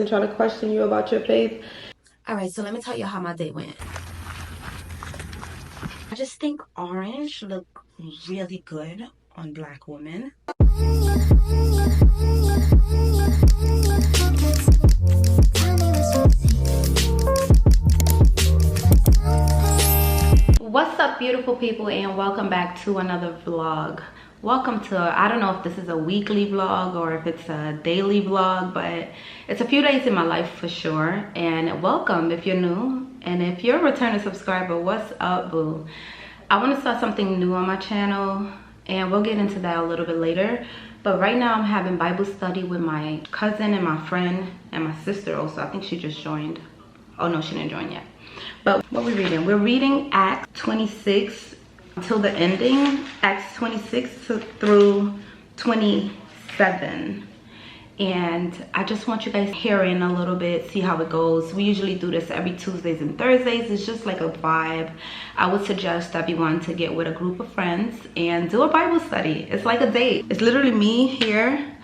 and try to question you about your faith. All right, so let me tell you how my day went. I just think orange look really good on black women. What's up, beautiful people, and welcome back to another vlog. Welcome to, I don't know if this is a weekly vlog or if it's a daily vlog, but it's a few days in my life for sure. And welcome if you're new, and if you're a returning subscriber, what's up, boo? I want to start something new on my channel, and we'll get into that a little bit later. But right now I'm having Bible study with my cousin and my friend and my sister also. I think she just joined. Oh no, she didn't join yet. But what we're reading, we're reading Acts 26 until the ending, Acts 26 through 27. And I just want you guys to hear in a little bit, see how it goes. We usually do this every Tuesdays and Thursdays. It's just like a vibe. I would suggest everyone to get with a group of friends and do a Bible study. It's like a date. It's literally me here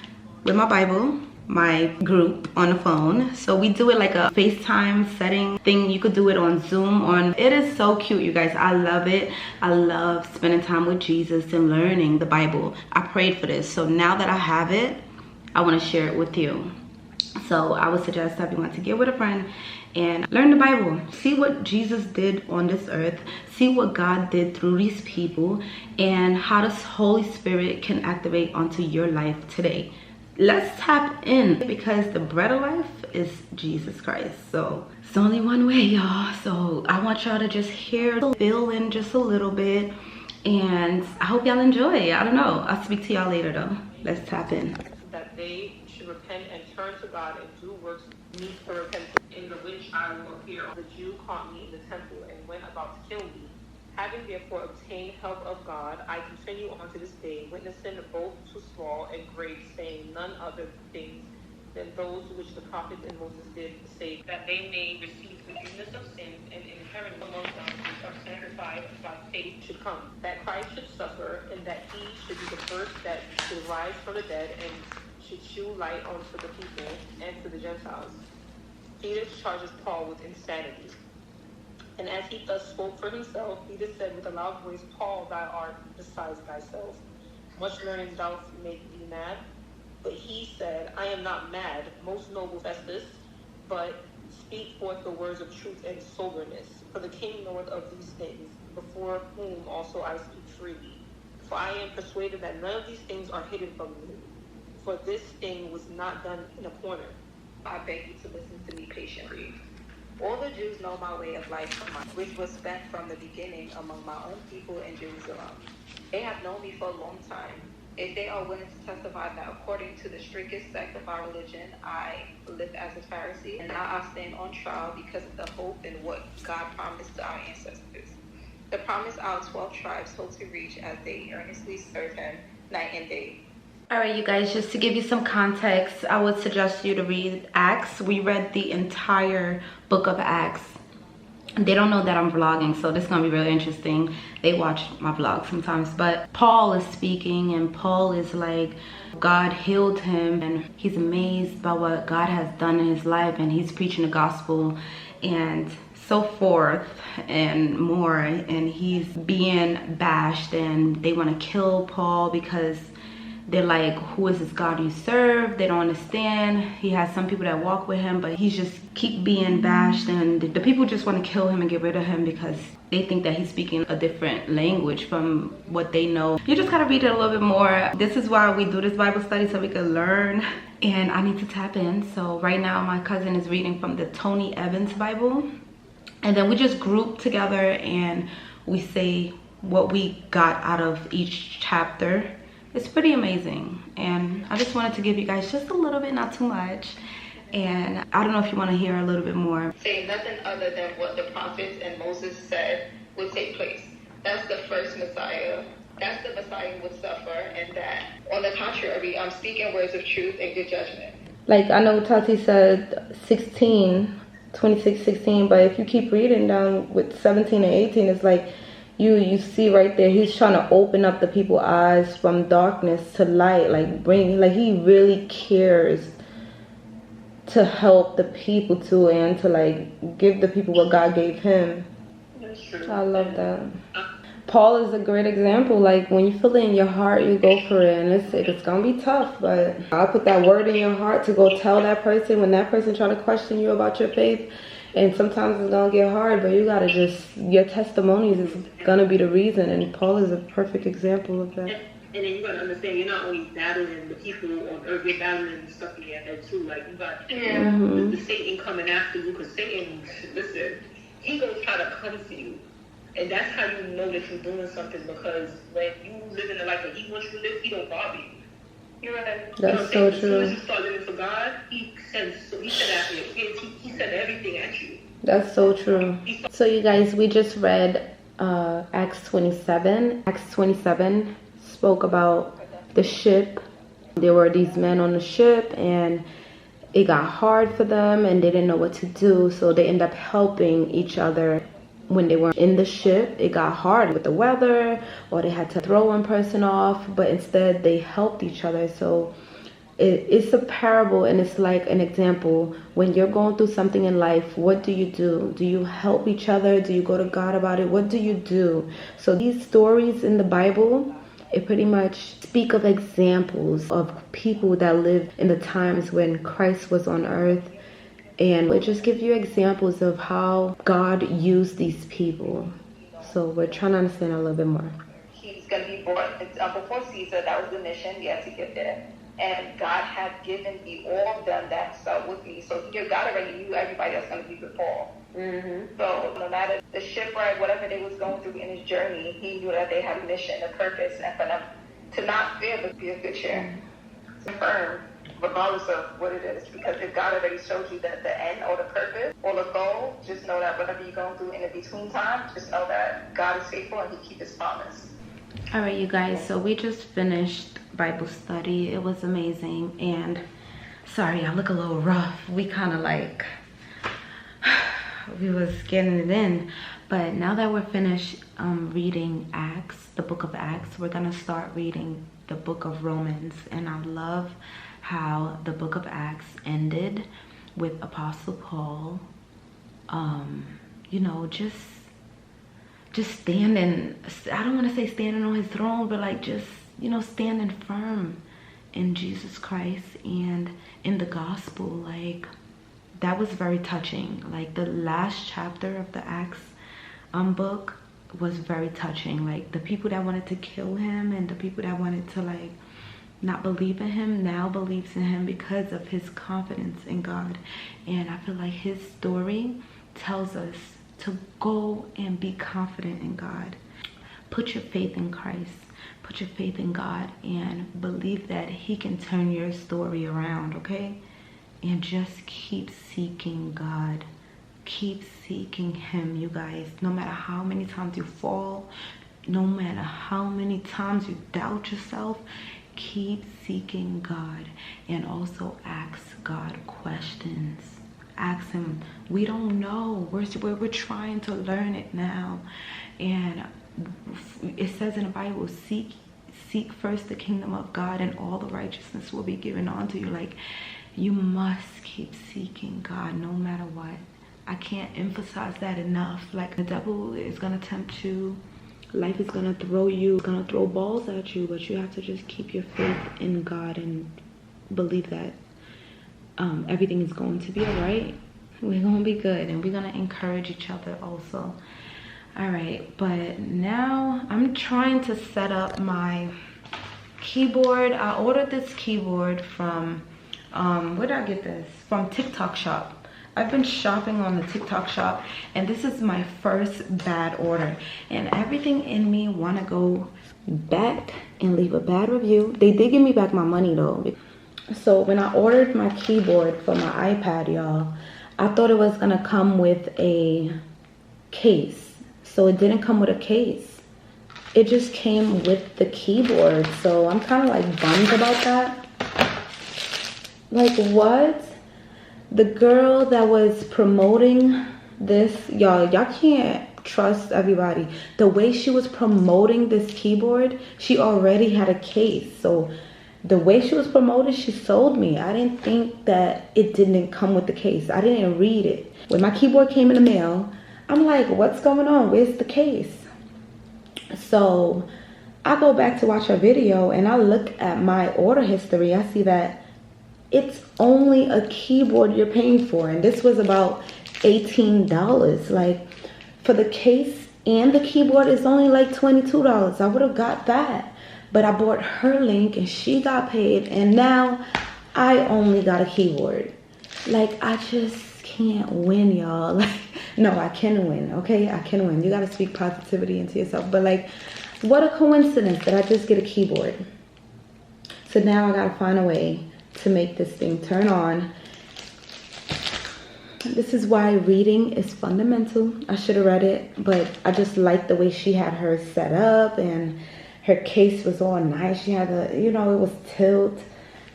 with my Bible, my group on the phone. So we do it like a FaceTime setting thing. You could do it on Zoom. It is so cute, you guys. I love it. I love spending time with Jesus and learning the Bible. I prayed for this, so now that I have it, I want to share it with you. So I would suggest everyone to get with a friend and learn the Bible. See what Jesus did on this earth. See what God did through these people, and how the Holy Spirit can activate onto your life today. Let's tap in, because the bread of life is Jesus Christ. So it's only one way, y'all. So I want y'all to just hear, feel in just a little bit, and I hope y'all enjoy. I don't know, I'll speak to y'all later though. Let's tap in. That they should repent and turn to God and do works meet for repentance, in the which I will appear. The Jew caught me in the temple and went about to kill me. Having therefore obtained help of God, I continue on to this day, witnessing both to small and great, saying none other things than those which the prophets and Moses did, say that they may receive forgiveness of sins and inherit among them which are sanctified by faith should come. That Christ should suffer, and that he should be the first that should rise from the dead, and should shew light unto the people and to the Gentiles. Peter charges Paul with insanity. And as he thus spoke for himself, Peter said with a loud voice, Paul, thou art beside thyself. Much learning doth make thee mad. But he said, I am not mad, most noble Festus, but speak forth the words of truth and soberness. For the king knoweth of these things, before whom also I speak freely. For I am persuaded that none of these things are hidden from you. For this thing was not done in a corner. I beg you to listen to me patiently. All the Jews know my way of life, which was spent from the beginning among my own people in Jerusalem. They have known me for a long time. If they are willing to testify that according to the strictest sect of our religion, I live as a Pharisee, and now I stand on trial because of the hope in what God promised to our ancestors. The promise our 12 tribes hope to reach as they earnestly serve him night and day. All right, you guys, just to give you some context, I would suggest you to read Acts. We read the entire book of Acts. They don't know that I'm vlogging, so this is gonna be really interesting. They watch my vlog sometimes, but Paul is speaking, and Paul is like, God healed him, and he's amazed by what God has done in his life, and he's preaching the gospel and so forth and more, and he's being bashed, and they want to kill Paul because they're like, who is this God you serve? They don't understand. He has some people that walk with him, but he's just keep being bashed, and the people just want to kill him and get rid of him because they think that he's speaking a different language from what they know. You just gotta read it a little bit more. This is why we do this Bible study, so we can learn, and I need to tap in. So right now my cousin is reading from the Tony Evans Bible, and then we just group together and we say what we got out of each chapter. It's pretty amazing, and I just wanted to give you guys just a little bit, not too much. And I don't know if you want to hear a little bit more. Say nothing other than what the prophets and Moses said would take place. That's the first Messiah. That's the Messiah who would suffer, and that, on the contrary, I'm speaking words of truth and good judgment. Like, I know Tati said 26:16, but if you keep reading down with 17 and 18, it's like, you see right there, he's trying to open up the people's eyes from darkness to light, like he really cares to help the people too, and to like give the people what God gave him. That's true. I love that. Paul is a great example. Like when you feel it in your heart, you go for it, and it's gonna be tough, but I'll put that word in your heart to go tell that person when that person try to question you about your faith. And sometimes it's gonna get hard, but you gotta your testimonies is gonna be the reason, and Paul is a perfect example of that. And then you gotta understand, you're not only battling the people on earth, you're battling stuff in your head too. Like you got the Satan coming after you, because Satan, listen, he gonna try to come for you. And that's how you know that you're doing something, because when you live in the life that he wants you to live, he don't bother you. You know what I mean? That's so true. As soon as you start living for God, he sends after your kids, he sends everything at you. That's so true. So you guys, we just read Acts 27. Acts 27 spoke about the ship. There were these men on the ship, and it got hard for them, and they didn't know what to do, so they ended up helping each other. When they were in the ship, it got hard with the weather, or they had to throw one person off, but instead they helped each other. So it's a parable, and it's like an example. When you're going through something in life, what do? Do you help each other? Do you go to God about it? What do you do? So these stories in the Bible, it pretty much speak of examples of people that lived in the times when Christ was on earth. And it just gives you examples of how God used these people. So we're trying to understand a little bit more. He's going to be brought before Caesar. That was the mission. He had to get there. And God had given me all of them that stuck with me. So God already knew everybody that's going to be with Paul. So no matter the shipwreck, whatever they was going through in his journey, he knew that they had a mission, a purpose, and for them to not fear but be of good cheer. Firm, regardless of what it is, because if God already showed you that the end or the purpose or the goal, just know that whatever you're going through in the between time, just know that God is faithful and he keeps his promise. All right, you guys, so we just finished Bible study. It was amazing, and sorry, I look a little rough. We kind of like, we was getting it in, but now that we're finished reading Acts, the book of Acts, we're gonna start reading the book of Romans. And I love how the book of Acts ended with Apostle Paul, you know, just standing, I don't want to say standing on his throne, but like just, you know, standing firm in Jesus Christ and in the gospel. Like that was very touching. Like the last chapter of the Acts book was very touching. Like the people that wanted to kill him and the people that wanted to like not believe in him now believes in him because of his confidence in God. And I feel like his story tells us to go and be confident in God. Put your faith in Christ. Put your faith in God and believe that he can turn your story around, okay? And just keep seeking God. Keep seeking him, you guys. No matter how many times you fall, no matter how many times you doubt yourself, keep seeking God. And also ask God questions. Ask him. We don't know. We're trying to learn it now. And it says in the Bible, seek first the kingdom of God, and all the righteousness will be given unto you. Like, you must keep seeking God no matter what. I can't emphasize that enough. Like, the devil is gonna tempt you. Life is gonna throw you, it's gonna throw balls at you, but you have to just keep your faith in God and believe that everything is going to be all right. We're gonna be good, and we're gonna encourage each other also. All right, but now I'm trying to set up my keyboard. I ordered this keyboard from where did I get this? From TikTok shop. I've been shopping on the TikTok shop, and this is my first bad order, and everything in me want to go back and leave a bad review. They did give me back my money though. So when I ordered my keyboard for my iPad, y'all, I thought it was gonna come with a case. So it didn't come with a case. It just came with the keyboard. So I'm kind of like bummed about that. Like, what? The girl that was promoting this, y'all can't trust everybody. The way she was promoting this keyboard, she already had a case. So the way she was promoted, she sold me. I didn't think that it didn't come with the case. I didn't even read it. When my keyboard came in the mail, I'm like, what's going on? Where's the case? So I go back to watch her video and I look at my order history. I see that it's only a keyboard you're paying for. And this was about $18. Like, for the case and the keyboard is only like $22. I would have got that. But I bought her link and she got paid. And now I only got a keyboard. Like, I just can't win, y'all. Like, no, I can win, okay? I can win. You gotta speak positivity into yourself. But like, what a coincidence that I just get a keyboard. So now I gotta find a way to make this thing turn on. This is why reading is fundamental. I should have read it, but I just like the way she had her set up, and her case was all nice. She had the, you know, it was tilt.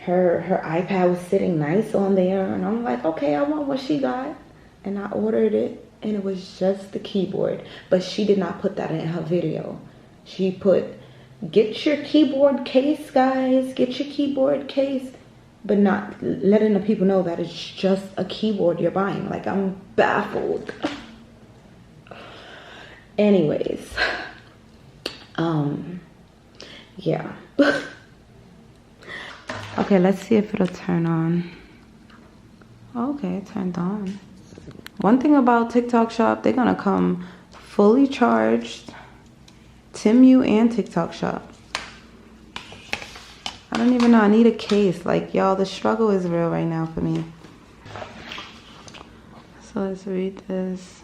Her iPad was sitting nice on there, and I'm like, okay, I want what she got. And I ordered it, and it was just the keyboard. But she did not put that in her video. She put, get your keyboard case, guys. Get your keyboard case. But not letting the people know that it's just a keyboard you're buying. Like, I'm baffled. Anyways. Yeah. Okay, let's see if it'll turn on. Okay, it turned on. One thing about TikTok Shop, they're gonna come fully charged. Timu and TikTok Shop. I don't even know, I need a case. Like, y'all, the struggle is real right now for me. So let's read this.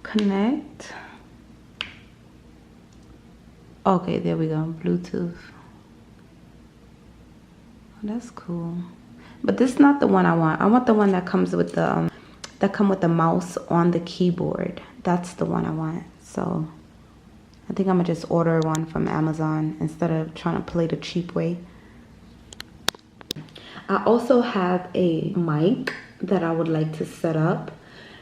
Connect. Okay, there we go, Bluetooth. Oh, that's cool. But this is not the one I want. I want the one that comes with the, that come with the mouse on the keyboard. That's the one I want. So I think I'm gonna just order one from Amazon instead of trying to play the cheap way. I also have a mic that I would like to set up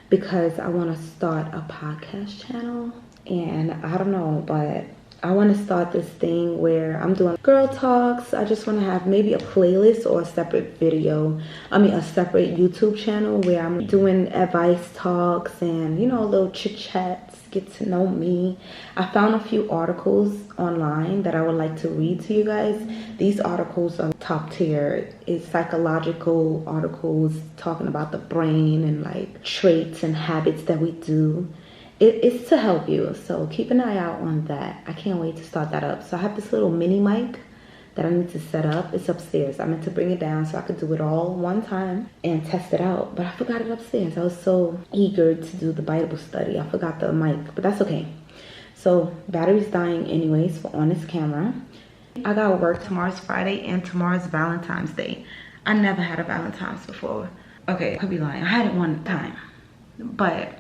because I want to start a podcast channel. And I don't know, but I want to start this thing where I'm doing girl talks. I just want to have maybe a playlist or a separate video. A separate YouTube channel where I'm doing advice talks and, you know, little chit chats, get to know me. I found a few articles online that I would like to read to you guys. These articles are top tier. It's psychological articles talking about the brain and like traits and habits that we do. It's to help you, so keep an eye out on that. I can't wait to start that up. So I have this little mini mic that I need to set up. It's upstairs. I meant to bring it down so I could do it all one time and test it out, but I forgot it upstairs. I was so eager to do the Bible study. I forgot the mic, but that's okay. So battery's dying anyways for on this camera. I got work. Tomorrow's Friday and tomorrow's Valentine's Day. I never had a Valentine's before. Okay, I could be lying. I had it one time, but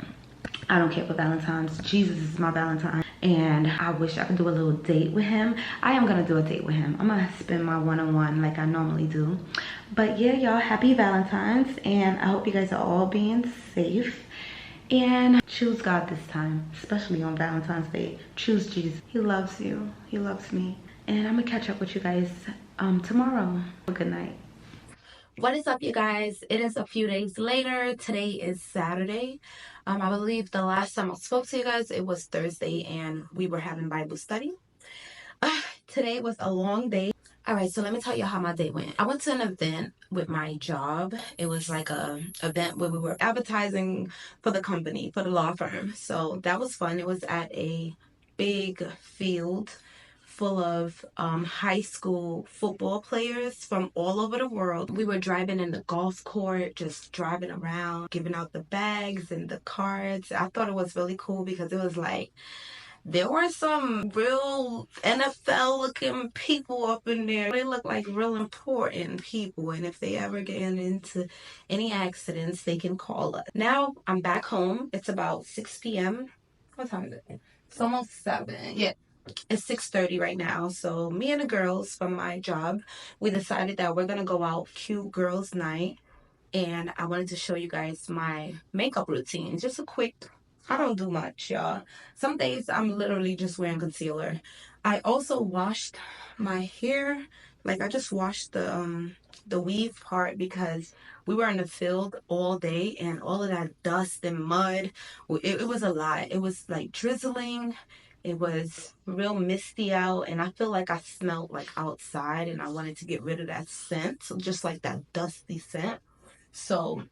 I don't care for Valentine's. Jesus is my Valentine. And I wish I could do a little date with him. I am gonna do a date with him. I'm gonna spend my one-on-one like I normally do. But yeah, y'all, happy Valentine's. And I hope you guys are all being safe. And choose God this time, especially on Valentine's Day. Choose Jesus. He loves you. He loves me. And I'm gonna catch up with you guys tomorrow. Good night. What is up, you guys? It is a few days later. Today is Saturday. I believe the last time I spoke to you guys, it was Thursday, and we were having Bible study. Today was a long day. All right, so let me tell you how my day went. I went to an event with my job. It was like a event where we were advertising for the company, for the law firm. So that was fun. It was at a big field full of high school football players from all over the world. We were driving in the golf court, just driving around, giving out the bags and the cards. I thought it was really cool because it was like, there were some real NFL looking people up in there. They look like real important people. And if they ever get into any accidents, they can call us. Now I'm back home. It's about 6 p.m. What time is it? It's almost 7. Yeah. It's 6:30 right now. So me and the girls from my job, we decided that we're going to go out cute girls night. And I wanted to show you guys my makeup routine. Just a quick I don't do much, y'all. Some days I'm literally just wearing concealer. I also washed my hair. Like I just washed the weave part because we were in the field all day and all of that dust and mud. It was a lot. It was like drizzling. It was real misty out, and I feel like I smelled like outside, and I wanted to get rid of that scent, just like that dusty scent. So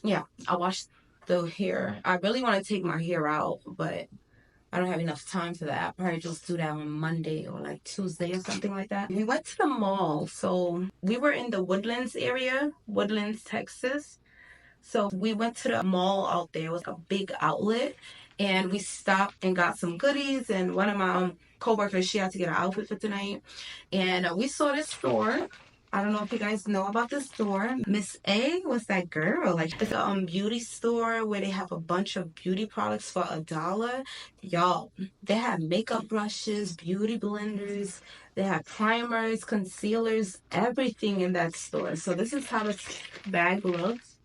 yeah, I washed the hair. I really want to take my hair out, but I don't have enough time for that. I'll probably just do that on Monday or like Tuesday or something like that. We went to the mall. So we were in the Woodlands area, Woodlands, Texas. So we went to the mall out there. It was a big outlet. And we stopped and got some goodies. And one of my coworkers, she had to get an outfit for tonight. And we saw this store. I don't know if you guys know about this store. Miss A was that girl. Like it's a beauty store where they have a bunch of beauty products for $1. Y'all, they have makeup brushes, beauty blenders, they have primers, concealers, everything in that store. So this is how this bag looks.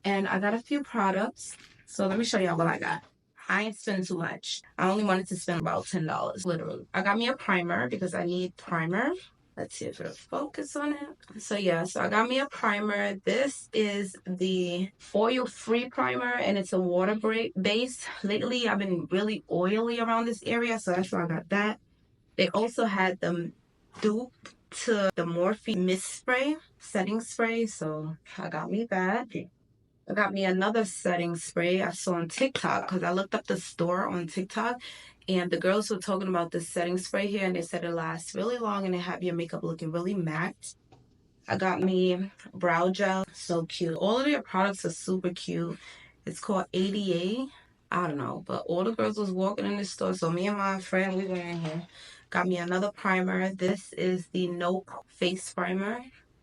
And I got a few products. So let me show y'all what I got. I ain't spend too much. I only wanted to spend about $10, literally. I got me a primer because I need primer. Let's see if it'll focus on it. So yeah, so I got me a primer. This is the oil-free primer and it's a water base. Lately, I've been really oily around this area, so that's why I got that. They also had the dupe to the Morphe mist spray, setting spray, so I got me that. I got me another setting spray I saw on TikTok because I looked up the store on TikTok and the girls were talking about this setting spray here and they said it lasts really long and it have your makeup looking really matte. I got me brow gel, so cute. All of their products are super cute. It's called ADA. I don't know, but all the girls was walking in the store, so me and my friend, we went in here. Got me another primer. This is the Nope Face Primer.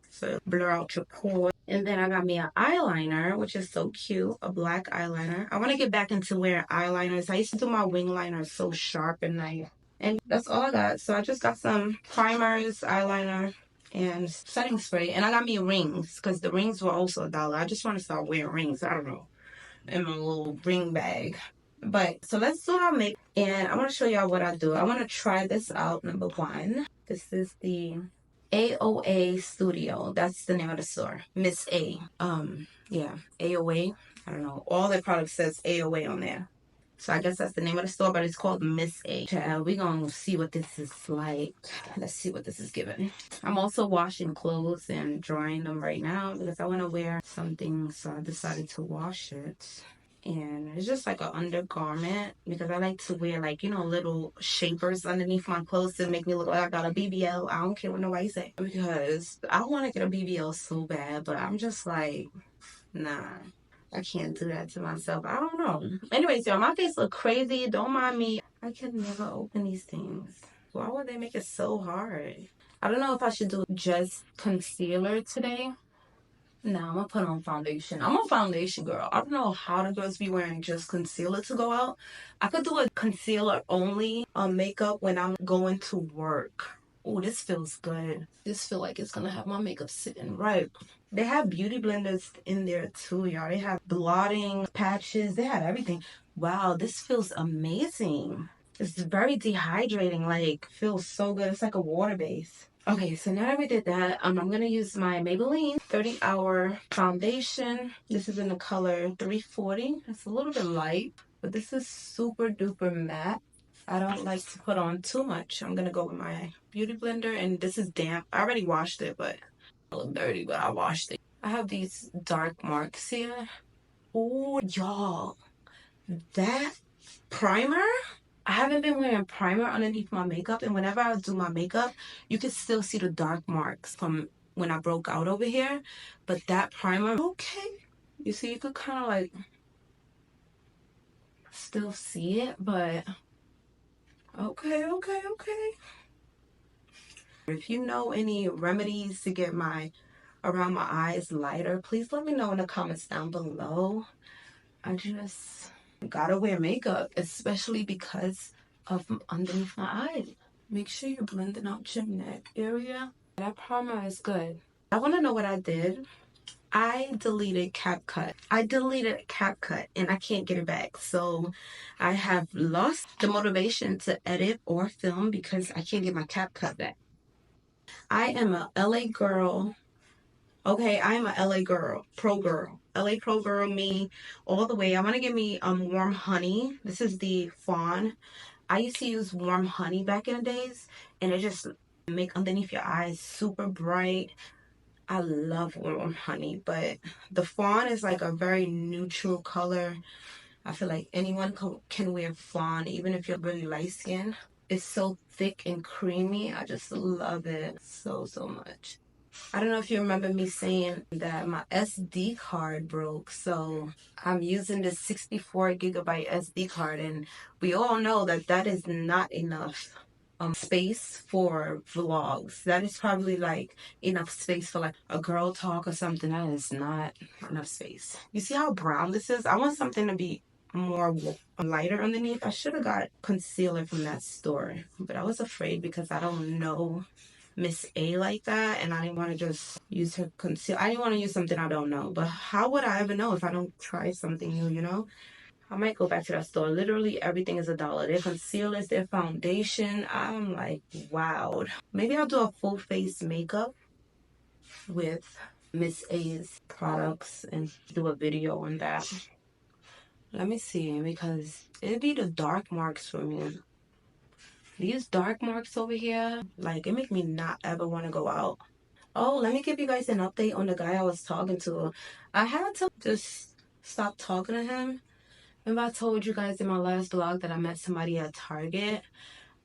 So blur out your pores. And then I got me an eyeliner, which is so cute, a black eyeliner. I want to get back into wearing eyeliners. I used to do my wing liner so sharp and nice. And that's all I got. So I just got some primers, eyeliner, and setting spray. And I got me rings because the rings were also $1. I just want to start wearing rings. I don't know. In my little ring bag. But so let's do our makeup. And I want to show y'all what I do. I want to try this out, number one. This is the AOA Studio. That's the name of the store. Miss A. Yeah, AOA. I don't know. All their products says AOA on there. So I guess that's the name of the store, but it's called Miss A. We're gonna see what this is like. Let's see what this is giving. I'm also washing clothes and drying them right now because I want to wear something, so I decided to wash it. And it's just like an undergarment because I like to wear like, you know, little shapers underneath my clothes to make me look like I got a BBL. I don't care what nobody say because I want to get a BBL so bad, but I'm just like, nah. I can't do that to myself. I don't know. Anyways, y'all, my face look crazy. Don't mind me. I could never open these things. Why would they make it so hard? I don't know if I should do just concealer today. No, I'm gonna put on foundation. I'm a foundation girl. I don't know how the girls be wearing just concealer to go out. I could do a concealer only makeup when I'm going to work. Oh, this feels good. This feel like it's gonna have my makeup sitting right. They have beauty blenders in there too, y'all. They have blotting patches. They have everything. Wow, this feels amazing. It's very dehydrating. Like, feels so good. It's like a water base. Okay, so now that we did that, I'm gonna use my Maybelline 30 Hour Foundation. This is in the color 340. It's a little bit light, but this is super duper matte. I don't like to put on too much. I'm gonna go with my beauty blender, and this is damp. I already washed it, but it looked dirty, but I washed it. I have these dark marks here. Oh, y'all, that primer? I haven't been wearing primer underneath my makeup, and whenever I do my makeup, you can still see the dark marks from when I broke out over here. But that primer, okay. You see, you could kind of like still see it, but okay. If you know any remedies to get my around my eyes lighter, please let me know in the comments down below. I just gotta wear makeup, especially because of underneath my eyes. Make sure you're blending out your neck area. That primer is good. I want to know what I did I deleted CapCut. And I can't get it back. So I have lost the motivation to edit or film because I can't get my CapCut back. I am a LA girl. Okay, I'm a LA girl, pro girl. LA pro girl, me, all the way. I want to get me warm honey. This is the Fawn. I used to use warm honey back in the days, and it just make underneath your eyes super bright. I love warm honey, but the Fawn is like a very neutral color. I feel like anyone can wear Fawn, even if you're really light skinned. It's so thick and creamy. I just love it so much. I don't know if you remember me saying that my SD card broke, so I'm using this 64 gigabyte SD card, and we all know that that is not enough space for vlogs. That is probably like enough space for like a girl talk or something. That is not enough space. You see how brown this is? I want something to be more lighter underneath. I should have got concealer from that store, but I was afraid because I don't know Miss A like that, and I didn't want to just use her concealer. I didn't want to use something I don't know. But how would I ever know if I don't try something new, you know? I might go back to that store. Literally everything is $1. Their concealers, their foundation. I'm like, wow. Maybe I'll do a full face makeup with Miss A's products and do a video on that. Let me see, because it'd be the dark marks for me. These dark marks over here, like, it make me not ever want to go out. Oh, let me give you guys an update on the guy I was talking to. I had to just stop talking to him. Remember I told you guys in my last vlog that I met somebody at Target?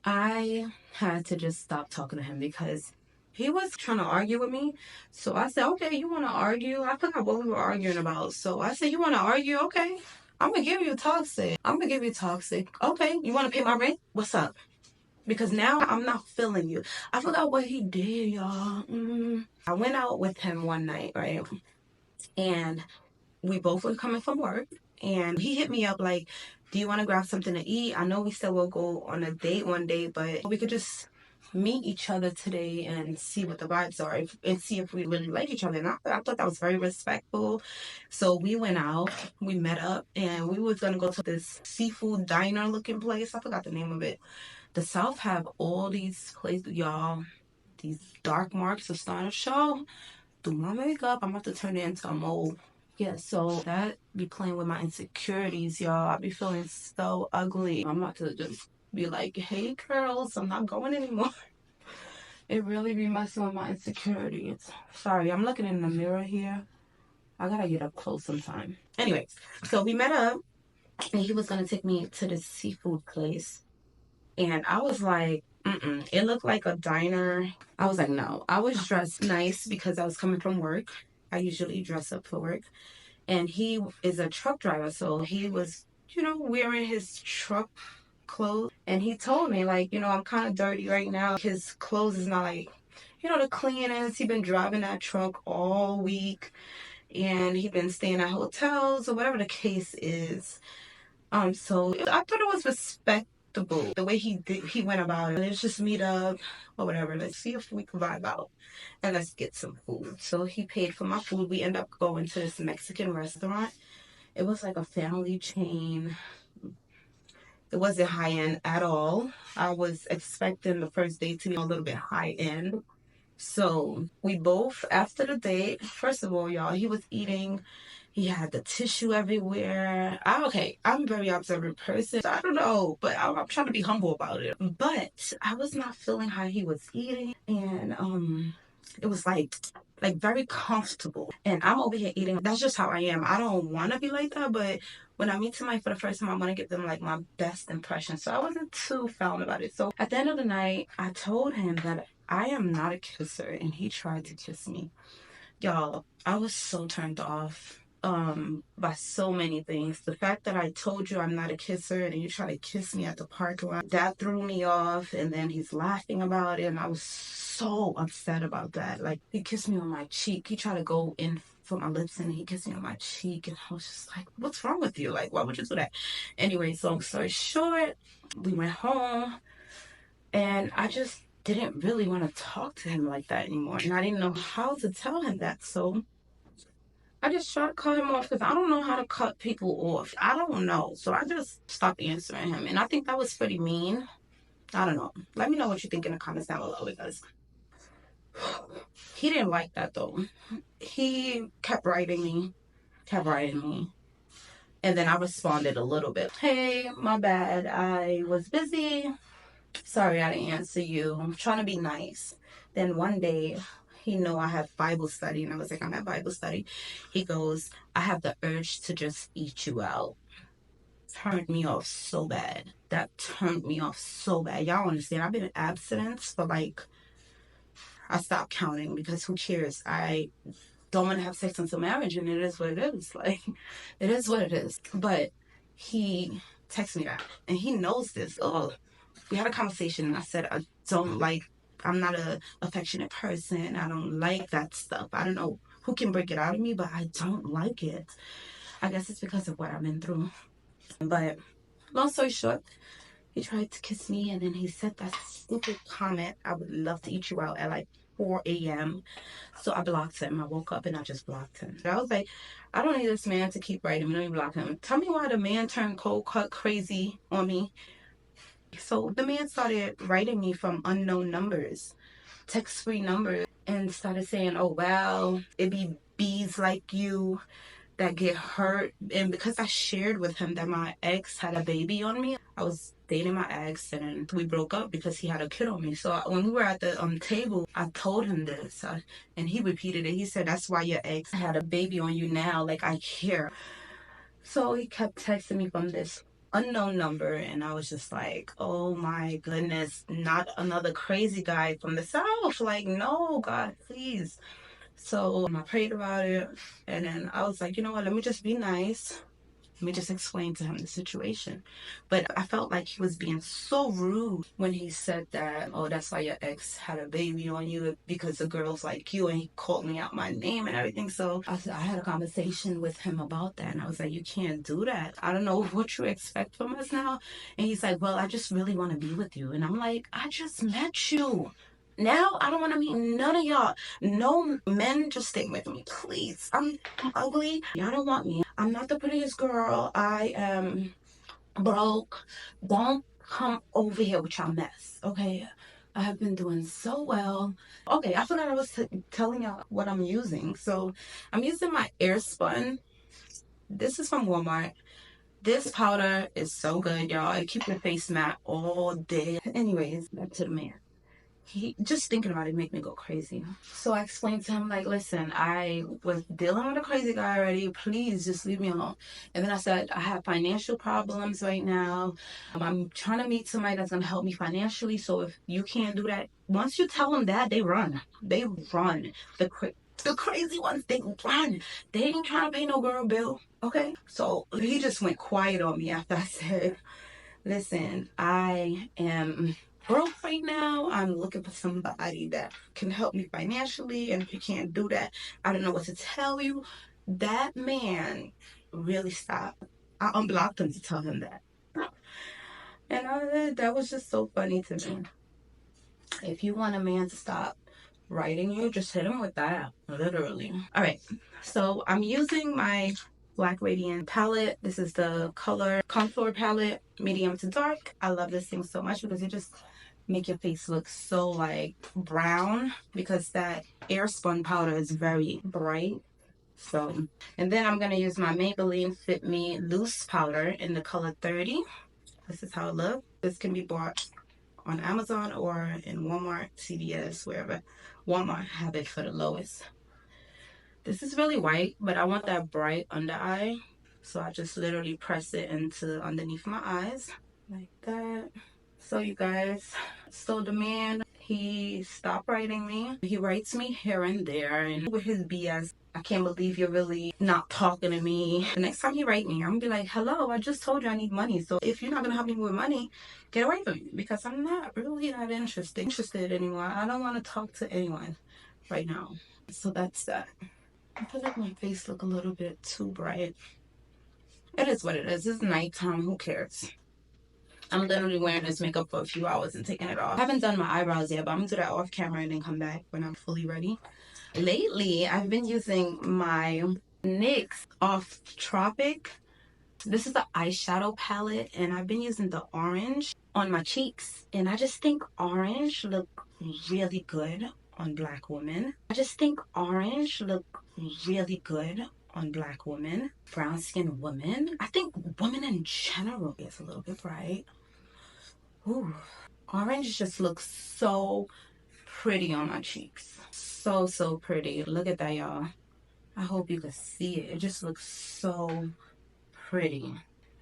I had to just stop talking to him because he was trying to argue with me. So I said, okay, you want to argue? I forgot what we were arguing about. So I said, you want to argue? Okay. I'm going to give you toxic. Okay, you want to pay my rent? What's up? Because now I'm not feeling you. I forgot what he did, y'all. I went out with him one night, right? And we both were coming from work. And he hit me up like, do you want to grab something to eat? I know we said we'll go on a date one day, but we could just meet each other today and see what the vibes are and see if we really like each other. And I thought that was very respectful. So we went out, we met up, and we was going to go to this seafood diner looking place. I forgot the name of it. The South have all these places, y'all. These dark marks are starting to show. Do my makeup. I'm about to turn it into a mole. Yeah, so that be playing with my insecurities, y'all. I be feeling so ugly. I'm about to just be like, hey, girls, I'm not going anymore. It really be messing with my insecurities. Sorry, I'm looking in the mirror here. I gotta get up close sometime. Anyway, so we met up, and he was gonna take me to this seafood place. And I was like, it looked like a diner. I was like, no. I was dressed nice because I was coming from work. I usually dress up for work. And he is a truck driver. So he was, wearing his truck clothes. And he told me, like, I'm kind of dirty right now. His clothes is not like, the cleanest. He been driving that truck all week. And he been staying at hotels or whatever the case is. So I thought it was respectable the way he went about it. Let's just meet up or whatever. Let's see if we can vibe out and let's get some food. So he paid for my food. We end up going to this Mexican restaurant. It was like a family chain. It wasn't high end at all. I was expecting the first date to be a little bit high end. So we both, after the date, first of all, y'all, he was eating. He had the tissue everywhere. I'm a very observant person. So I don't know, but I'm trying to be humble about it. But I was not feeling how he was eating. And it was like very comfortable. And I'm over here eating. That's just how I am. I don't want to be like that, but when I meet somebody for the first time, I want to give them like my best impression. So I wasn't too found about it. So at the end of the night, I told him that I am not a kisser, and he tried to kiss me. Y'all, I was so turned off by so many things. The fact that I told you I'm not a kisser and you try to kiss me at the parking lot, that threw me off. And then he's laughing about it, and I was so upset about that. Like, he kissed me on my cheek. He tried to go in for my lips and he kissed me on my cheek, and I was just like, what's wrong with you? Like, why would you do that? Anyway, so long story short, we went home, and I just didn't really want to talk to him like that anymore, and I didn't know how to tell him that. So I just try to cut him off because I don't know how to cut people off. I don't know. So I just stopped answering him. And I think that was pretty mean. I don't know. Let me know what you think in the comments down below, because he didn't like that though. He kept writing me. And then I responded a little bit. Hey, my bad. I was busy. Sorry I didn't answer you. I'm trying to be nice. Then one day, he know I have Bible study, and I was like, I'm at Bible study. He goes, I have the urge to just eat you out. Turned me off so bad. That turned me off so bad. Y'all understand? I've been in abstinence for like, I stopped counting, because who cares? I don't want to have sex until marriage, and it is what it is. Like, it is what it is. But he texted me that, and he knows this. Oh, we had a conversation, and I said, I'm not a affectionate person. I don't like that stuff. I don't know who can break it out of me, but I don't like it. I guess it's because of what I've been through. But long story short, he tried to kiss me, and then he said that stupid comment, I would love to eat you out, at like 4 a.m. So I blocked him. I woke up and I just blocked him. I was like, I don't need this man to keep writing me. Let me block him. Tell me why the man turned cold cut crazy on me. So the man started writing me from unknown numbers, text-free numbers, and started saying, oh, well, it be bees like you that get hurt. And because I shared with him that my ex had a baby on me, I was dating my ex, and we broke up because he had a kid on me. So when we were at the table, I told him this, and he repeated it. He said, that's why your ex had a baby on you now. Like, I care. So he kept texting me from this unknown number, and I was just like, oh my goodness, not another crazy guy from the south. Like, no, God, please. So I prayed about it, and then I was like, you know what, let me just be nice. Let me just explain to him the situation. But I felt like he was being so rude when he said that, oh, that's why your ex had a baby on you, because the girls like you, and he called me out my name and everything. So I had a conversation with him about that, and I was like, you can't do that. I don't know what you expect from us now. And he's like, well, I just really want to be with you. And I'm like, I just met you. Now I don't want to meet none of y'all. No men, just stay with me, please. I'm ugly. Y'all don't want me. I'm not the prettiest girl. I am broke. Don't come over here with your mess, okay? I have been doing so well. Okay, I forgot I was telling y'all what I'm using. So I'm using my Airspun. This is from Walmart. This powder is so good, y'all. It keeps your face matte all day. Anyways, back to the man. He just thinking about it make me go crazy. So I explained to him, like, listen, I was dealing with a crazy guy already. Please just leave me alone. And then I said, I have financial problems right now. I'm trying to meet somebody that's gonna help me financially. So if you can't do that, once you tell them that, they run. They run. The crazy ones, they run. They ain't trying to pay no girl bill. Okay. So he just went quiet on me after I said, listen, I am broke right now. I'm looking for somebody that can help me financially. And if you can't do that, I don't know what to tell you. That man really stopped. I unblocked him to tell him that. And that was just so funny to me. If you want a man to stop writing you, just hit him with that, literally. All right, so I'm using my Black Radiant palette. This is the color contour palette, medium to dark. I love this thing so much because it just make your face look so like brown, because that Airspun powder is very bright. So, and then I'm gonna use my Maybelline Fit Me loose powder in the color 30. This is how it looks. This can be bought on Amazon or in Walmart, CVS, wherever. Walmart have it for the lowest. This is really white, but I want that bright under eye. So I just literally press it into underneath my eyes like that. So you guys, so the man, he stopped writing me. He writes me here and there, and with his BS, I can't believe you're really not talking to me. The next time he write me, I'm gonna be like, hello, I just told you I need money. So if you're not gonna help me with money, get away from me, because I'm not really that interested anymore. I don't want to talk to anyone right now. So that's that. I feel like my face look a little bit too bright. It is what it is. It's nighttime. Who cares? I'm literally wearing this makeup for a few hours and taking it off. I haven't done my eyebrows yet, but I'm gonna do that off camera and then come back when I'm fully ready. Lately, I've been using my NYX Off Tropic. This is the eyeshadow palette, and I've been using the orange on my cheeks, and I just think orange look really good on black women. I just think orange look really good on black women, brown skinned women. I think women in general is a little bit bright. Ooh, orange just looks so pretty on my cheeks. So pretty. Look at that, y'all. I hope you can see it. It just looks so pretty.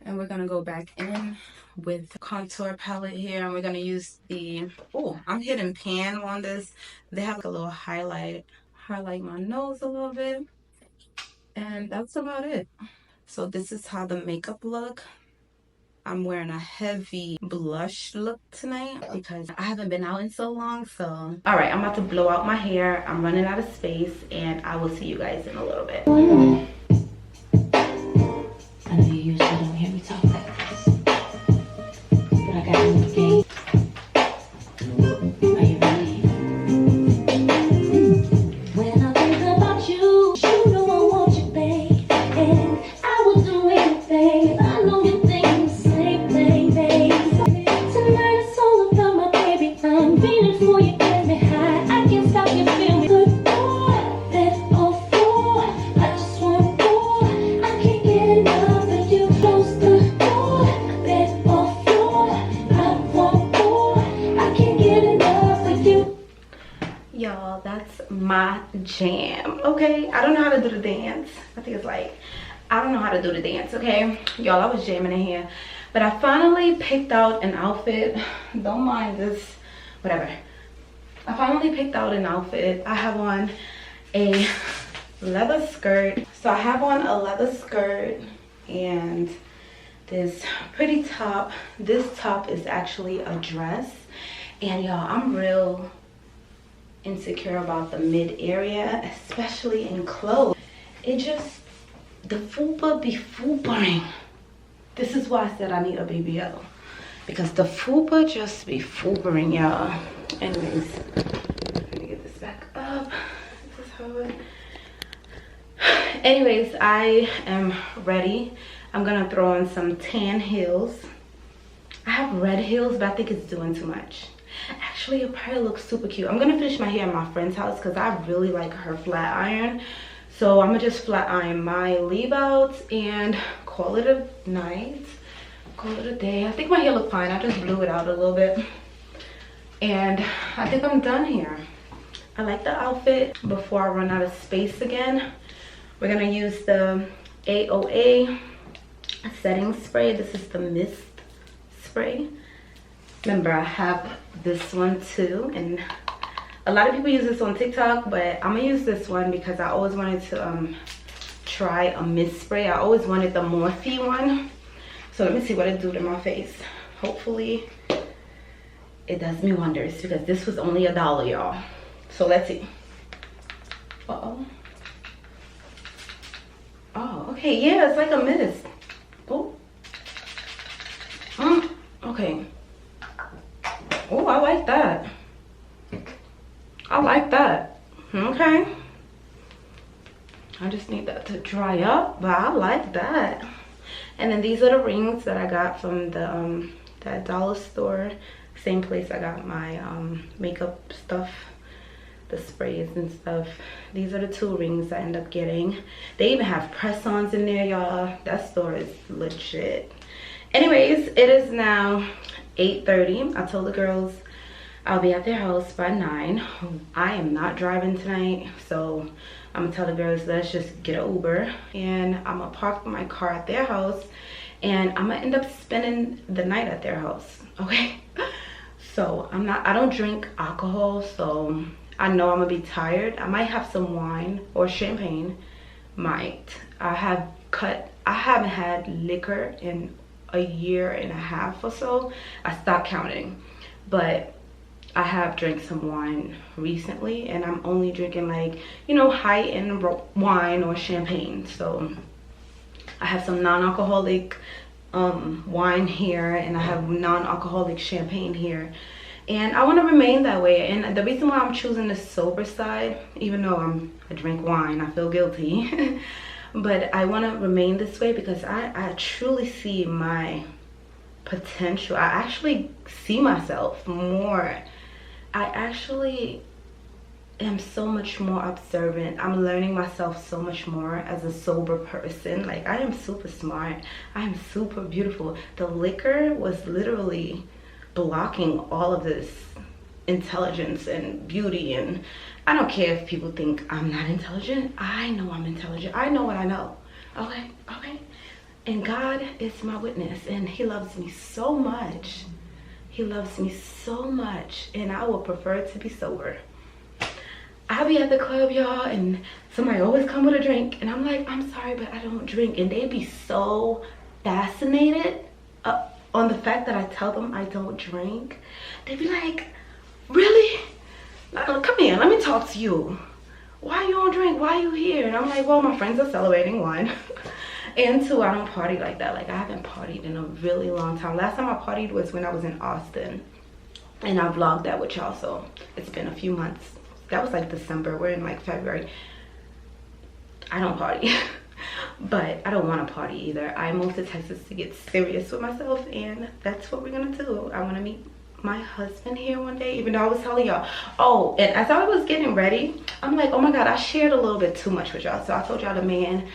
And we're gonna go back in with the contour palette here, and we're gonna use the, oh, I'm hitting pan on this. They have like a little highlight my nose a little bit, and that's about it. So this is how the makeup look. I'm wearing a heavy blush look tonight because I haven't been out in so long. So all right, I'm about to blow out my hair. I'm running out of space, and I will see you guys in a little bit. I know you usually don't hear me talk like this, but I got a new game. Are you ready? When I think about you, you know I want you, babe, and I would do anything. I know you think the same thing, babe. Tonight it's all about my baby. I'm feeling for you, get me high. I can't stop you, feel me good boy. That all for I just want more. I can't get enough of you. Close the door. That all for I want more. I can't get enough of you. Y'all, that's my jam. Okay, I don't know how to do the dance. I think it's like, I don't know how to do the dance. Okay, y'all, I was jamming in here, but I finally picked out an outfit. Don't mind this, whatever. I finally picked out an outfit. I have on a leather skirt. So I have on a leather skirt and this pretty top. This top is actually a dress, and y'all, I'm real insecure about the mid area, especially in clothes. It just, the fupa be fupaing. This is why I said I need a BBL, because the fupa just be fupaing, y'all. Anyways, let me get this back up. This is how it, anyways, I am ready. I'm gonna throw on some tan heels. I have red heels, but I think it's doing too much. Actually, it probably looks super cute. I'm gonna finish my hair at my friend's house because I really like her flat iron. So I'm gonna just flat iron my leave outs and call it a night, call it a day. I think my hair look fine. I just blew it out a little bit, and I think I'm done here. I like the outfit. Before I run out of space again, we're gonna use the AOA setting spray. This is the mist spray. Remember, I have this one too, and a lot of people use this on TikTok, but I'm gonna use this one because I always wanted to try a mist spray. I always wanted the Morphe one. So let me see what it do to my face. Hopefully it does me wonders, because this was only $1, y'all. So let's see. Uh-oh. Oh, okay, yeah, it's like a mist. Oh. Okay. Oh, I like that. I like that. Okay. I just need that to dry up, but I like that. And then these are the rings that I got from the that dollar store. Same place I got my makeup stuff, the sprays and stuff. These are the 2 rings I end up getting. They even have press-ons in there, y'all. That store is legit. Anyways, it is now 8:30. I told the girls I'll be at their house by 9. I am not driving tonight, so I'm gonna tell the girls, let's just get an Uber, and I'm gonna park my car at their house, and I'm gonna end up spending the night at their house. Okay. So I don't drink alcohol, so I know I'm gonna be tired. I might have some wine or champagne. I haven't had liquor in a year and a half or so. I stopped counting, but I have drank some wine recently, and I'm only drinking, like, you know, high-end wine or champagne. So I have some non-alcoholic wine here, and I have non-alcoholic champagne here, and I want to remain that way. And the reason why I'm choosing the sober side, even though I drink wine, I feel guilty But I want to remain this way because I truly see my potential. I actually see myself more. I actually am so much more observant. I'm learning myself so much more as a sober person. Like, I am super smart. I am super beautiful. The liquor was literally blocking all of this intelligence and beauty. And I don't care if people think I'm not intelligent. I know I'm intelligent. I know what I know. Okay. And God is my witness, and he loves me so much. He loves me so much, and I would prefer to be sober. I be at the club, y'all, and somebody always come with a drink, and I'm like, I'm sorry, but I don't drink. And they be so fascinated on the fact that I tell them I don't drink. They be like, really? Come here, let me talk to you. Why you don't drink? Why you here? And I'm like, well, my friends are celebrating, one. And two, I don't party like that. Like, I haven't partied in a really long time. Last time I partied was when I was in Austin, and I vlogged that with y'all, so it's been a few months. That was like December. We're in like February. I don't party. But I don't want to party either. I moved to Texas to get serious with myself, and that's what we're gonna do. I want to meet my husband here one day, even though I was telling y'all. Oh, and as I was getting ready, I'm like, oh my god, I shared a little bit too much with y'all. So I told y'all the man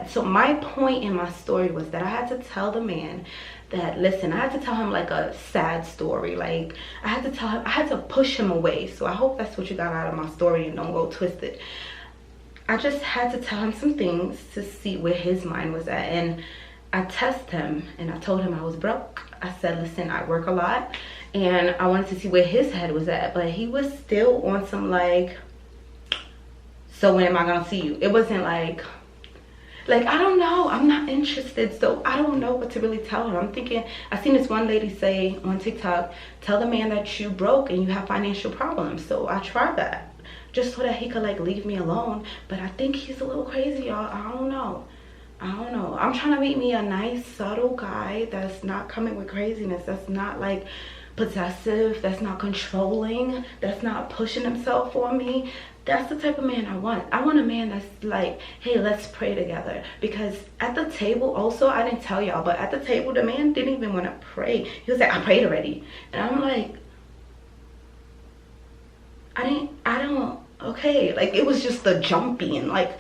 so my point in my story was that I had to tell the man that, listen, I had to tell him like a sad story. Like, I had to tell him, I had to push him away. So I hope that's what you got out of my story, and don't go twisted. I just had to tell him some things to see where his mind was at. And I tested him, and I told him I was broke. I said, listen, I work a lot, and I wanted to see where his head was at. But he was still on some like, so when am I gonna see you? It wasn't like, I don't know, I'm not interested, so I don't know what to really tell him. I'm thinking, I seen this one lady say on TikTok, tell the man that you broke and you have financial problems. So I tried that, just so that he could like leave me alone. But I think he's a little crazy, y'all. I don't know. I'm trying to meet me a nice, subtle guy that's not coming with craziness, that's not like possessive, that's not controlling, that's not pushing himself on me. That's the type of man I want. I want a man that's like, hey, let's pray together. Because at the table also, I didn't tell y'all, but at the table, the man didn't even want to pray. He was like, I prayed already. And I'm like, I don't, okay. Like, it was just the jumping. Like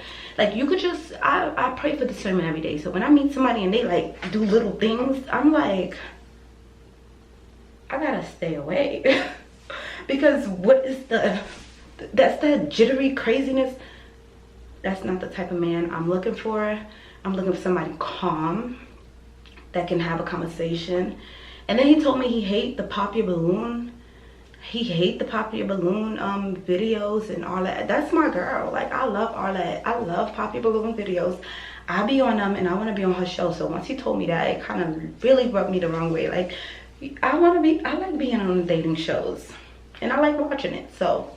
you could just, I pray for discernment every day. So when I meet somebody and they like do little things, I'm like, I gotta stay away. Because what is that's that jittery craziness. That's not the type of man I'm looking for. I'm looking for somebody calm that can have a conversation. And then he told me he hate the pop your balloon. He hate the pop your balloon videos and all that. That's my girl. Like, I love all that. I love pop your balloon videos. I be on them, and I want to be on her show. So once he told me that, it kind of really rubbed me the wrong way. Like, I like being on dating shows, and I like watching it. So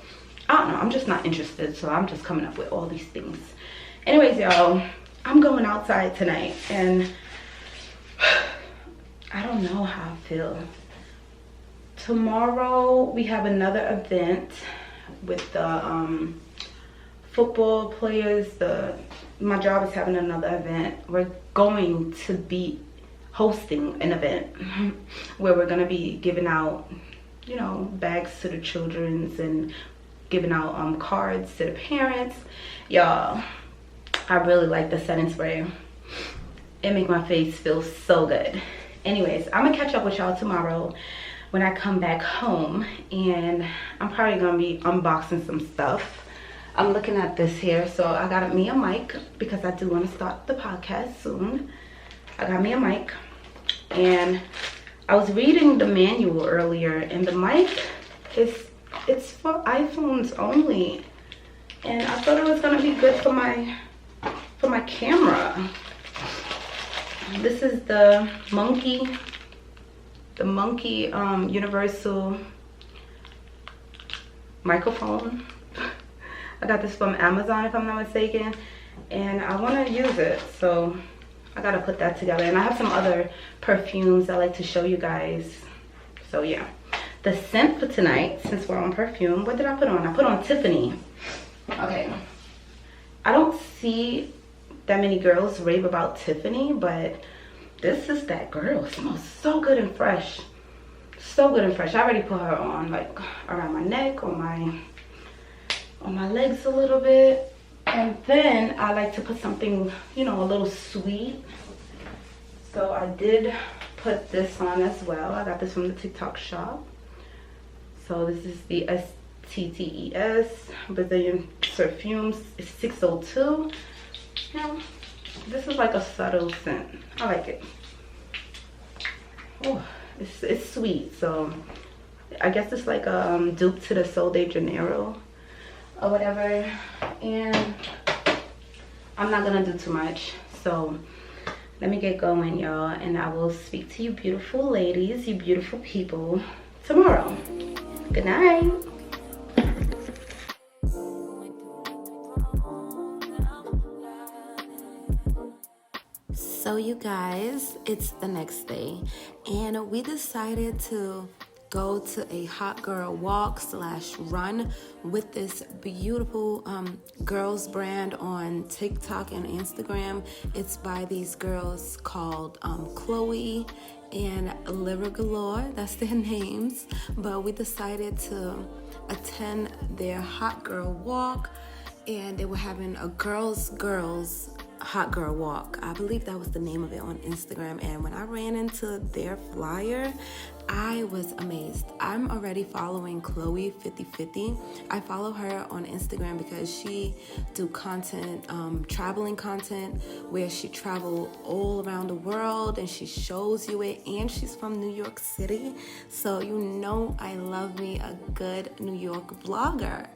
I don't know, I'm just not interested. So I'm just coming up with all these things. Anyways, y'all, I'm going outside tonight, and I don't know how I feel. Tomorrow we have another event with the football players. My job is having another event. We're going to be hosting an event where we're gonna be giving out, you know, bags to the children's and giving out cards to the parents. Y'all, I really like the setting spray. It make my face feel so good. Anyways, I'm gonna catch up with y'all tomorrow when I come back home, and I'm probably gonna be unboxing some stuff. I'm looking at this here. So I got me a mic because I do want to start the podcast soon. I got me a mic, and I was reading the manual earlier, and the mic it's for iPhones only, and I thought it was gonna be good for my camera. This is the Monkey universal microphone. I got this from Amazon, if I'm not mistaken, and I want to use it, so I gotta put that together. And I have some other perfumes I like to show you guys. So yeah, the scent for tonight, since we're on perfume, what did I put on? I put on Tiffany. Okay, I don't see that many girls rave about Tiffany, but this is that girl. It smells so good and fresh. So good and fresh. I already put her on, like around my neck, on my legs a little bit. And then I like to put something, you know, a little sweet. So I did put this on as well. I got this from the TikTok shop. So this is the STTES Brazilian Perfumes. It's 602. You know, this is like a subtle scent. I like it. Oh, it's sweet. So I guess it's like a dupe to the Sol de Janeiro or whatever. And I'm not gonna do too much. So let me get going, y'all, and I will speak to you beautiful ladies, you beautiful people, tomorrow. Good night. So you guys, it's the next day, and we decided to go to a hot girl walk / run with this beautiful girls brand on TikTok and Instagram. It's by these girls called Chloe and Liver Galore. That's their names. But we decided to attend their hot girl walk, and they were having a girls hot girl walk. I believe that was the name of it on Instagram. And when I ran into their flyer, I was amazed. I'm already following Chloe 5050. I follow her on Instagram because she do content, traveling content, where she travel all around the world and she shows you it, and she's from New York City. So you know I love me a good New York vlogger.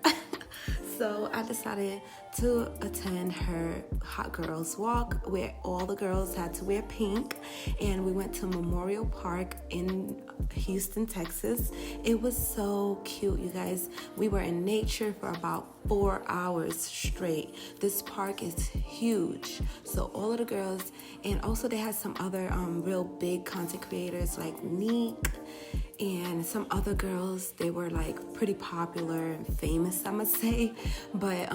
So I decided to attend her hot girls walk, where all the girls had to wear pink, and we went to Memorial Park in Houston, Texas. It was so cute, you guys. We were in nature for about 4 hours straight. This park is huge. So all of the girls, and also they had some other real big content creators like Neek and some other girls. They were like pretty popular and famous, I must say, but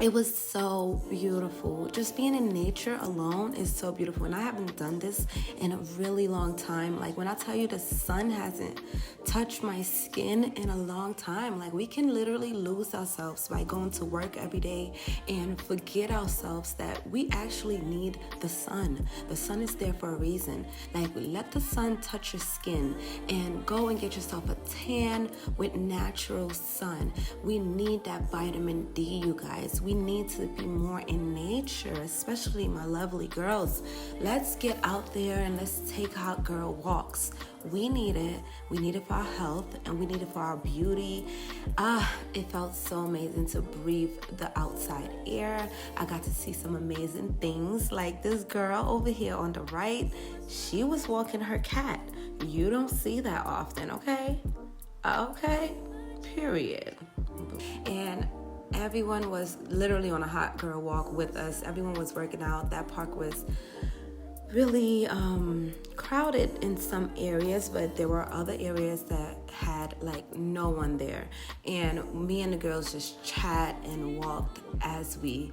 it was so beautiful. Just being in nature alone is so beautiful, and I haven't done this in a really long time. Like, when I tell you the sun hasn't touched my skin in a long time, like, we can literally lose ourselves by going to work every day and forget ourselves that we actually need the sun. The sun is there for a reason. Like, let the sun touch your skin and go and get yourself a tan with natural sun. We need that vitamin D, you guys. We need to be more in nature, especially my lovely girls. Let's get out there and let's take hot girl walks. We need it. We need it for our health, and we need it for our beauty. It felt so amazing to breathe the outside air. I got to see some amazing things, like this girl over here on the right. She was walking her cat. You don't see that often, okay? Okay, period. And everyone was literally on a hot girl walk with us. Everyone was working out. That park was really crowded in some areas, but there were other areas that had like no one there. And me and the girls just chat and walked as we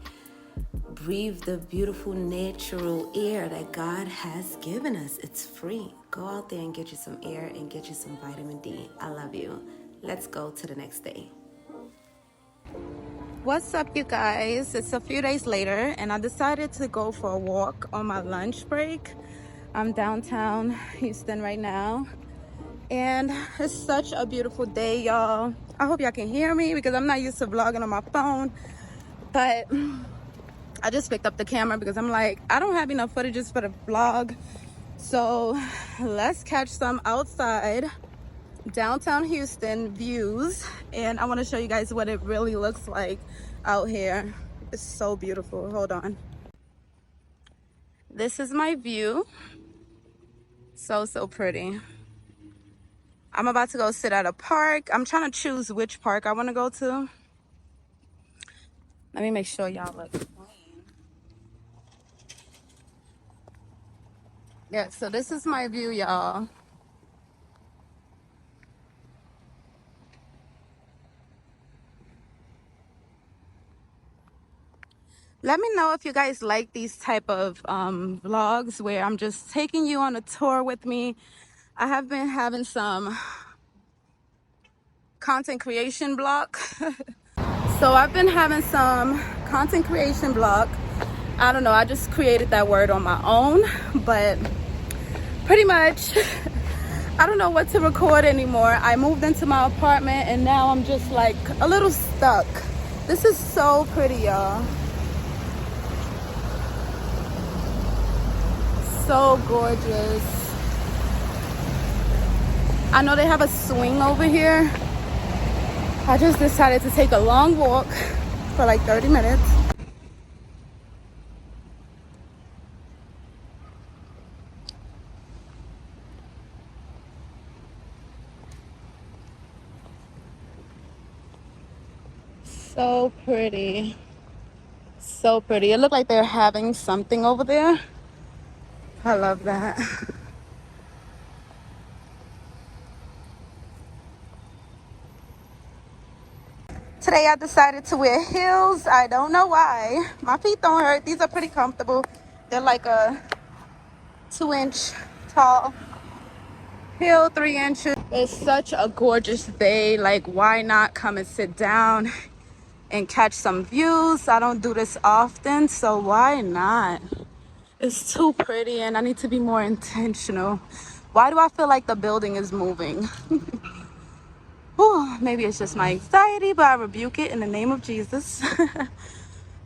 breathe the beautiful natural air that God has given us. It's free. Go out there and get you some air and get you some vitamin D. I love you. Let's go to the next day. What's up, you guys? It's a few days later, and I decided to go for a walk on my lunch break. I'm downtown Houston right now, and it's such a beautiful day, y'all. I hope y'all can hear me because I'm not used to vlogging on my phone, but I just picked up the camera because I'm like, I don't have enough footages for the vlog. So let's catch some outside downtown Houston views, and I want to show you guys what it really looks like out here. It's so beautiful. Hold on. This is my view. So pretty. I'm about to go sit at a park. I'm trying to choose which park I want to go to. Let me make sure y'all look clean. Yeah, so this is my view, y'all. Let me know if you guys like these type of vlogs where I'm just taking you on a tour with me. I have been having some content creation block. So I've been having some content creation block. I don't know, I just created that word on my own, but pretty much I don't know what to record anymore. I moved into my apartment and now I'm just like a little stuck. This is so pretty, y'all. So gorgeous. I know they have a swing over here. I just decided to take a long walk for like 30 minutes. So pretty. So pretty. It looked like they're having something over there. I love that. Today I decided to wear heels. I don't know why. My feet don't hurt. These are pretty comfortable. They're like a 2-inch tall heel, 3 inches. It's such a gorgeous day. Like, why not come and sit down and catch some views? I don't do this often, so why not? It's too pretty and I need to be more intentional. Why do I feel like the building is moving? Whew, maybe it's just my anxiety, but I rebuke it in the name of Jesus.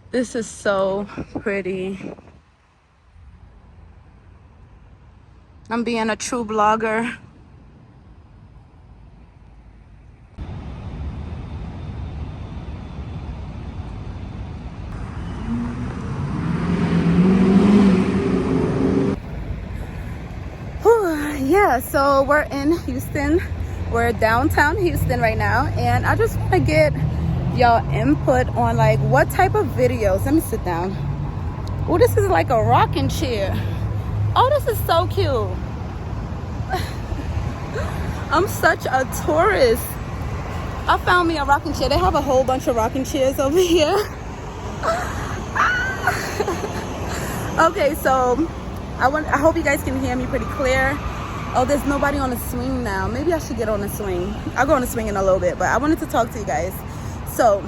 This is so pretty. I'm being a true blogger. Whew, yeah, so we're in Houston. We're downtown Houston right now, and I just want to get y'all input on like what type of videos. Let me sit down. Oh, this is like a rocking chair. Oh, this is so cute. I'm such a tourist. I found me a rocking chair. They have a whole bunch of rocking chairs over here. Okay, so I hope you guys can hear me pretty clear. Oh, there's nobody on the swing now. Maybe I should get on the swing. I'll go on the swing in a little bit, but I wanted to talk to you guys. So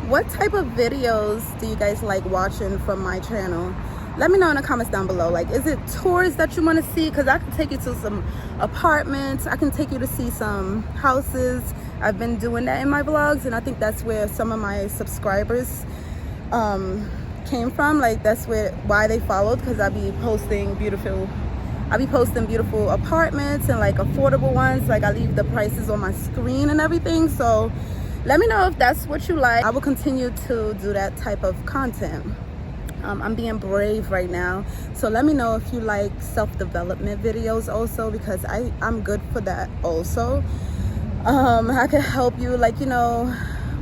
what type of videos do you guys like watching from my channel? Let me know in the comments down below. Like, is it tours that you want to see? Because I can take you to some apartments. I can take you to see some houses. I've been doing that in my vlogs, and I think that's where some of my subscribers came from. Like, that's why they followed, because I be posting beautiful apartments and like affordable ones. Like, I leave the prices on my screen and everything. So let me know if that's what you like. I will continue to do that type of content. I'm being brave right now, so let me know if you like self-development videos also, because I'm good for that also. I can help you, like, you know,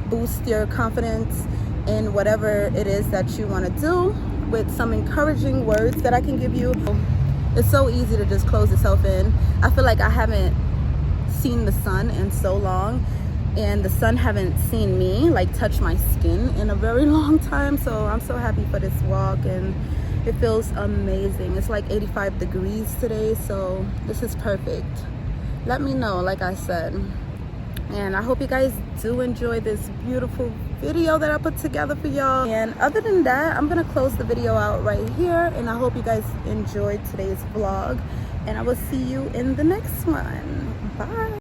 boost your confidence in whatever it is that you want to do, with some encouraging words that I can give you. It's so easy to just close yourself in. I feel like I haven't seen the sun in so long, and the sun haven't seen me like touch my skin in a very long time. So I'm so happy for this walk, and it feels amazing. It's like 85 degrees today, so this is perfect. Let me know, like I said, and I hope you guys do enjoy this beautiful video that I put together for y'all. And other than that, I'm gonna close the video out right here, and I hope you guys enjoyed today's vlog, and I will see you in the next one. Bye.